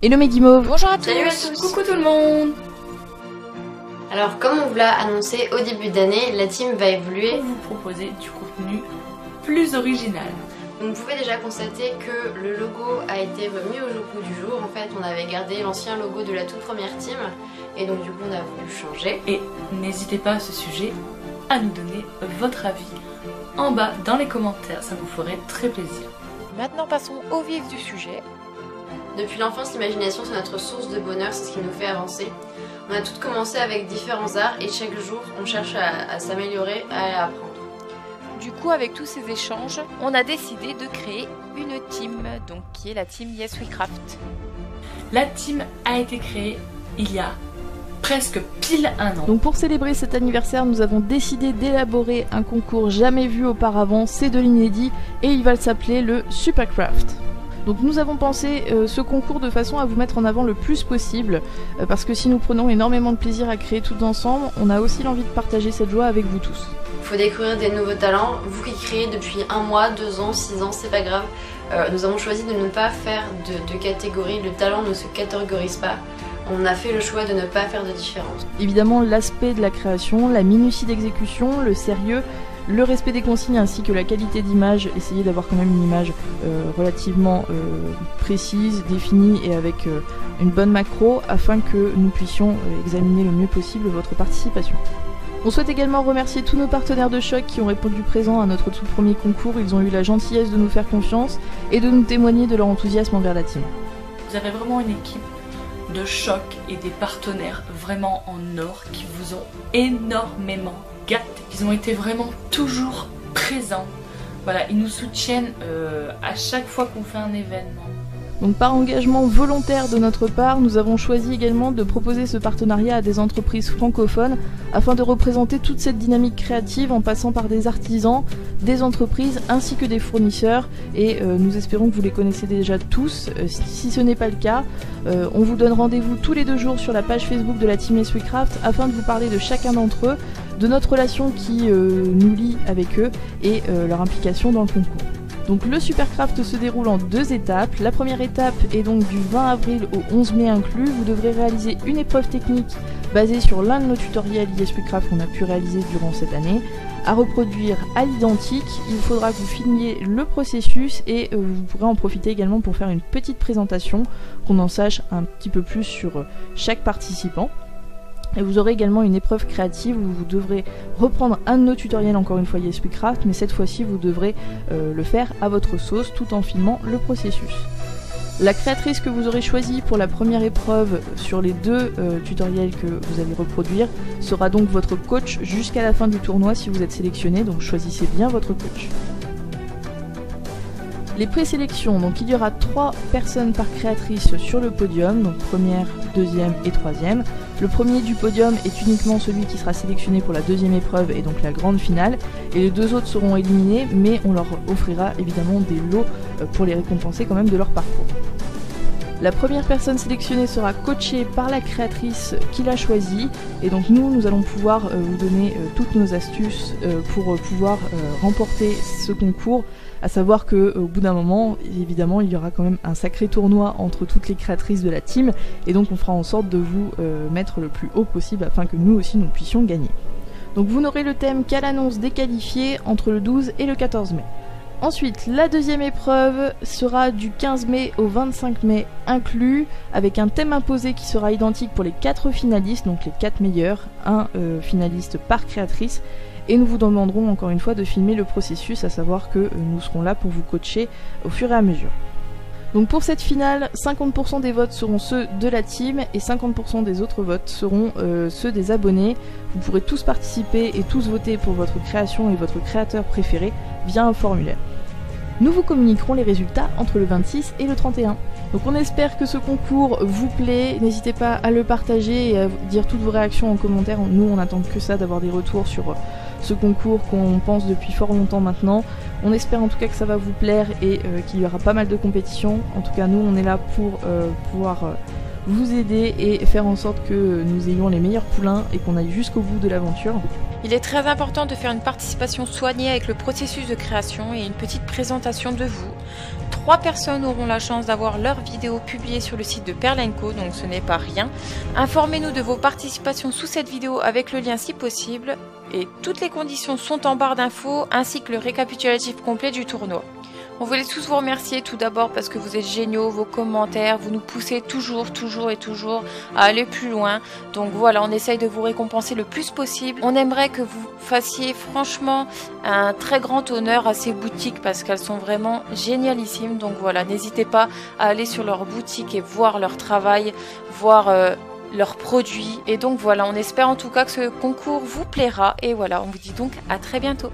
Hello mes guimauves. Bonjour à tous. Salut à tous. Coucou tout le monde. Alors comme on vous l'a annoncé au début d'année, la team va évoluer Pour vous proposer du contenu plus original. Donc vous pouvez déjà constater que le logo a été remis au goût du jour. En fait on avait gardé l'ancien logo de la toute première team et donc du coup on a voulu changer. Et n'hésitez pas à ce sujet à nous donner votre avis en bas dans les commentaires, ça nous ferait très plaisir. Maintenant passons au vif du sujet. Depuis l'enfance, l'imagination c'est notre source de bonheur, c'est ce qui nous fait avancer. On a toutes commencé avec différents arts et chaque jour on cherche à s'améliorer, à apprendre. Du coup, avec tous ces échanges, on a décidé de créer une team, donc qui est la team Yes We Craft. La team a été créée il y a presque pile un an. Donc pour célébrer cet anniversaire, nous avons décidé d'élaborer un concours jamais vu auparavant, c'est de l'inédit et il va s'appeler le Supercraft. Donc nous avons pensé ce concours de façon à vous mettre en avant le plus possible, parce que si nous prenons énormément de plaisir à créer tout ensemble, on a aussi l'envie de partager cette joie avec vous tous. Il faut découvrir des nouveaux talents. Vous qui créez depuis 1 mois, 2 ans, 6 ans, c'est pas grave. Nous avons choisi de ne pas faire de catégorie, le talent ne se catégorise pas. On a fait le choix de ne pas faire de différence. Évidemment, l'aspect de la création, la minutie d'exécution, le sérieux, le respect des consignes ainsi que la qualité d'image, essayez d'avoir quand même une image relativement précise, définie et avec une bonne macro afin que nous puissions examiner le mieux possible votre participation. On souhaite également remercier tous nos partenaires de choc qui ont répondu présent à notre tout premier concours. Ils ont eu la gentillesse de nous faire confiance et de nous témoigner de leur enthousiasme envers la team. Vous avez vraiment une équipe de choc et des partenaires vraiment en or qui vous ont énormément gâtés. Ils ont été vraiment toujours présents. Voilà, ils nous soutiennent à chaque fois qu'on fait un événement. Donc par engagement volontaire de notre part, nous avons choisi également de proposer ce partenariat à des entreprises francophones afin de représenter toute cette dynamique créative en passant par des artisans, des entreprises ainsi que des fournisseurs et nous espérons que vous les connaissez déjà tous. Si ce n'est pas le cas, on vous donne rendez-vous tous les 2 jours sur la page Facebook de la team Yes We Craft afin de vous parler de chacun d'entre eux, de notre relation qui nous lie avec eux et leur implication dans le concours. Donc le Supercraft se déroule en 2 étapes. La première étape est donc du 20 avril au 11 mai inclus. Vous devrez réaliser une épreuve technique basée sur l'un de nos tutoriels Yes We Craft qu'on a pu réaliser durant cette année, à reproduire à l'identique. Il faudra que vous filmiez le processus et vous pourrez en profiter également pour faire une petite présentation, qu'on en sache un petit peu plus sur chaque participant. Et vous aurez également une épreuve créative où vous devrez reprendre un de nos tutoriels, encore une fois Yes We Craft, mais cette fois-ci vous devrez le faire à votre sauce tout en filmant le processus. La créatrice que vous aurez choisie pour la première épreuve sur les 2 tutoriels que vous allez reproduire sera donc votre coach jusqu'à la fin du tournoi si vous êtes sélectionné, donc choisissez bien votre coach. Les présélections, donc il y aura 3 personnes par créatrice sur le podium, donc première, deuxième et troisième. Le premier du podium est uniquement celui qui sera sélectionné pour la 2e épreuve et donc la grande finale. Et les 2 autres seront éliminés, mais on leur offrira évidemment des lots pour les récompenser quand même de leur parcours. La première personne sélectionnée sera coachée par la créatrice qui l'a choisie et donc nous allons pouvoir vous donner toutes nos astuces pour pouvoir remporter ce concours, à savoir qu'au bout d'un moment, évidemment, il y aura quand même un sacré tournoi entre toutes les créatrices de la team et donc on fera en sorte de vous mettre le plus haut possible afin que nous aussi nous puissions gagner. Donc vous n'aurez le thème qu'à l'annonce des qualifiés entre le 12 et le 14 mai. Ensuite, la 2e épreuve sera du 15 mai au 25 mai inclus, avec un thème imposé qui sera identique pour les 4 finalistes, donc les 4 meilleurs, un finaliste par créatrice, et nous vous demanderons encore une fois de filmer le processus, à savoir que nous serons là pour vous coacher au fur et à mesure. Donc pour cette finale, 50% des votes seront ceux de la team et 50% des autres votes seront ceux des abonnés. Vous pourrez tous participer et tous voter pour votre création et votre créateur préféré via un formulaire. Nous vous communiquerons les résultats entre le 26 et le 31. Donc on espère que ce concours vous plaît, n'hésitez pas à le partager et à dire toutes vos réactions en commentaire. Nous on attend que ça, d'avoir des retours sur ce concours qu'on pense depuis fort longtemps maintenant. On espère en tout cas que ça va vous plaire et qu'il y aura pas mal de compétitions. En tout cas nous on est là pour pouvoir vous aider et faire en sorte que nous ayons les meilleurs poulains et qu'on aille jusqu'au bout de l'aventure. Il est très important de faire une participation soignée avec le processus de création et une petite présentation de vous. 3 personnes auront la chance d'avoir leur vidéo publiée sur le site de Perle & Co, donc ce n'est pas rien. Informez-nous de vos participations sous cette vidéo avec le lien si possible. Et toutes les conditions sont en barre d'infos, ainsi que le récapitulatif complet du tournoi. On voulait tous vous remercier tout d'abord parce que vous êtes géniaux, vos commentaires, vous nous poussez toujours à aller plus loin. Donc voilà, on essaye de vous récompenser le plus possible. On aimerait que vous fassiez franchement un très grand honneur à ces boutiques parce qu'elles sont vraiment génialissimes. Donc voilà, n'hésitez pas à aller sur leur boutique et voir leur travail, voir leurs produits. Et donc voilà, on espère en tout cas que ce concours vous plaira. Et voilà, on vous dit donc à très bientôt.